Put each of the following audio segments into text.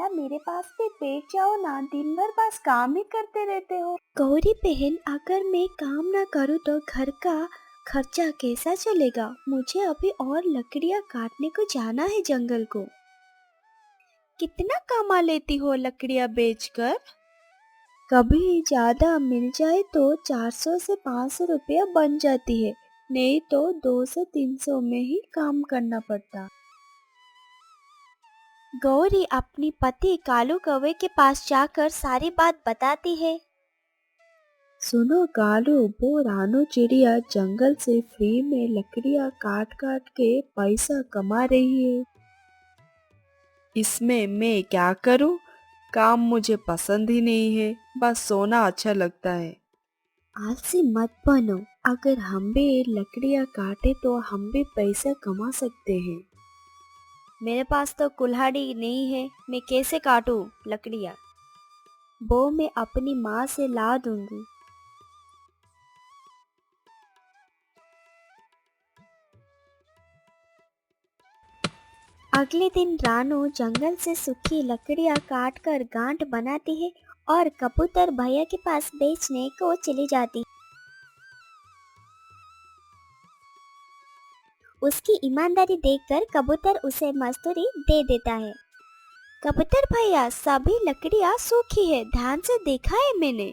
बोला मेरे पास भी बैठ जाओ ना, दिन भर बस काम ही करते रहते हो। गौरी बहन, अगर मैं काम ना करूँ तो घर का खर्चा कैसा चलेगा? मुझे अभी और लकड़ियाँ काटने को जाना है जंगल को। कितना कमा लेती हो लकड़ियाँ बेचकर? कभी ज्यादा मिल जाए तो 400 से 500 रुपया बन जाती है, नहीं तो 200 300 में ही काम करना पड़ता। गौरी अपनी पति कालू कौवे के पास जाकर सारी बात बताती है। सुनो कालू, वो रानू चिड़िया जंगल से फ्री में लकड़ियाँ काट काट के पैसा कमा रही है। इसमें मैं क्या करूं? काम मुझे पसंद ही नहीं है, बस सोना अच्छा लगता है। आलसी मत बनो, अगर हम भी लकड़ियाँ काटे तो हम भी पैसा कमा सकते हैं। मेरे पास तो कुल्हाड़ी नहीं है, मैं कैसे काटूं लकड़ियाँ? वो मैं अपनी माँ से ला दूंगी। अगले दिन रानू जंगल से सूखी लकड़ियाँ काट कर गांठ बनाती है और कबूतर भैया के पास बेचने को चली जाती। उसकी ईमानदारी देखकर कबूतर उसे मजदूरी दे देता है। कबूतर भैया, सभी लकड़ियाँ सूखी है, ध्यान से देखा है मैंने।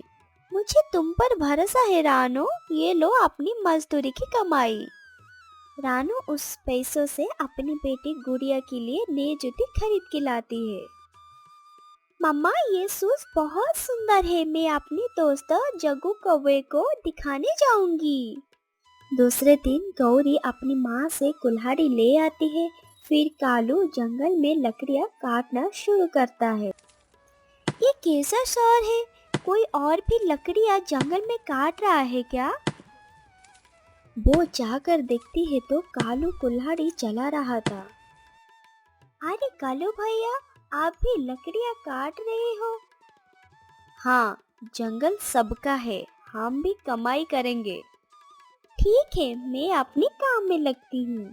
मुझे तुम पर भरोसा है रानू, ये लो अपनी मजदूरी की कमाई। रानू उस पैसों से अपनी बेटी गुड़िया के लिए नई जूती खरीद के लाती है। मम्मा, ये शूज बहुत सुंदर है, मैं अपनी दोस्त जग्गू कौवे को दिखाने जाऊंगी। दूसरे दिन गौरी अपनी माँ से कुल्हाड़ी ले आती है, फिर कालू जंगल में लकड़ियाँ काटना शुरू करता है। ये कैसा शहर है? कोई और भी लकड़ियाँ जंगल में काट रहा है क्या? वो जाकर देखती है तो कालू कुल्हाड़ी चला रहा था। अरे कालू भैया, आप भी लकड़ियाँ काट रहे हो? हाँ, जंगल सबका है, हम भी कमाई करेंगे। ठीक है, मैं अपने काम में लगती हूँ।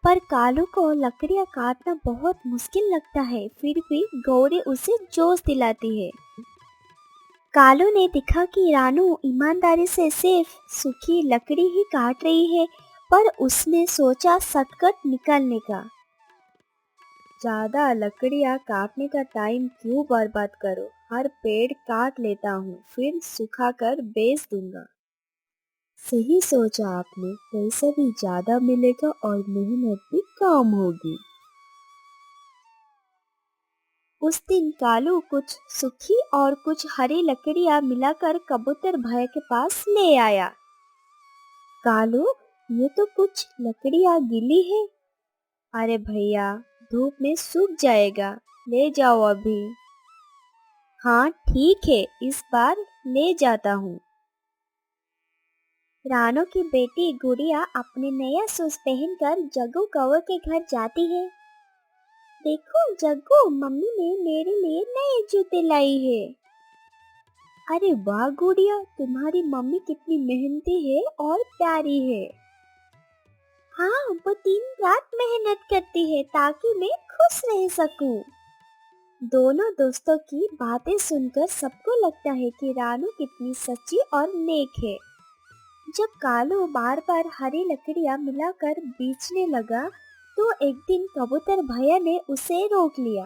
पर कालू को लकड़ियाँ काटना बहुत मुश्किल लगता है, फिर भी गौरी उसे जोश दिलाती है। कालू ने देखा कि रानू ईमानदारी से सिर्फ सूखी लकड़ी ही काट रही है, पर उसने सोचा शॉर्टकट निकालने का। ज्यादा लकड़ियाँ काटने का टाइम क्यों बर्बाद करो, हर पेड़ काट लेता हूँ, फिर सुखाकर बेच दूंगा। सही सोचा आपने, पैसा भी ज्यादा मिलेगा और मेहनत भी कम होगी। उस दिन कालू कुछ सूखी और कुछ हरी लकड़ियाँ मिलाकर कबूतर भैया के पास ले आया। कालू, ये तो कुछ लकड़ियाँ गीली है। अरे भैया, धूप में सूख जाएगा, ले जाओ अभी। हाँ ठीक है, इस बार ले जाता हूँ। रानू की बेटी गुड़िया अपने नया शूज पहनकर जग्गू कौवे के घर जाती है। देखो जग्गू, मम्मी ने मेरे लिए नए जूते लाई है। अरे वाह गुड़िया, तुम्हारी मम्मी कितनी मेहनती है और प्यारी है। हाँ, वो दिन रात मेहनत करती है ताकि मैं खुश रह सकूं। दोनों दोस्तों की बातें सुनकर सबको लगता है कि रानू कितनी सच्ची और नेक है। जब कालू बार बार हरी लकड़ियां मिलाकर बेचने लगा तो एक दिन कबूतर भैया ने उसे रोक लिया।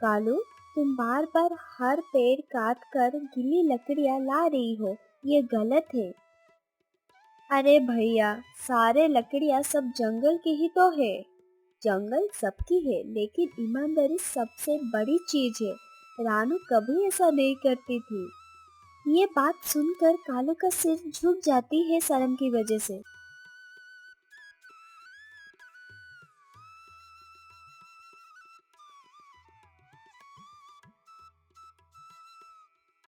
कालू, तुम बार बार हर पेड़ काट कर गीली लकड़ियां ला रही हो, ये गलत है। अरे भैया, सारे लकड़ियां सब जंगल की ही तो है। जंगल सबकी है, लेकिन ईमानदारी सबसे बड़ी चीज है। रानू कभी ऐसा नहीं करती थी। ये बात सुनकर कालू का सिर झुक जाती है शर्म की वजह से।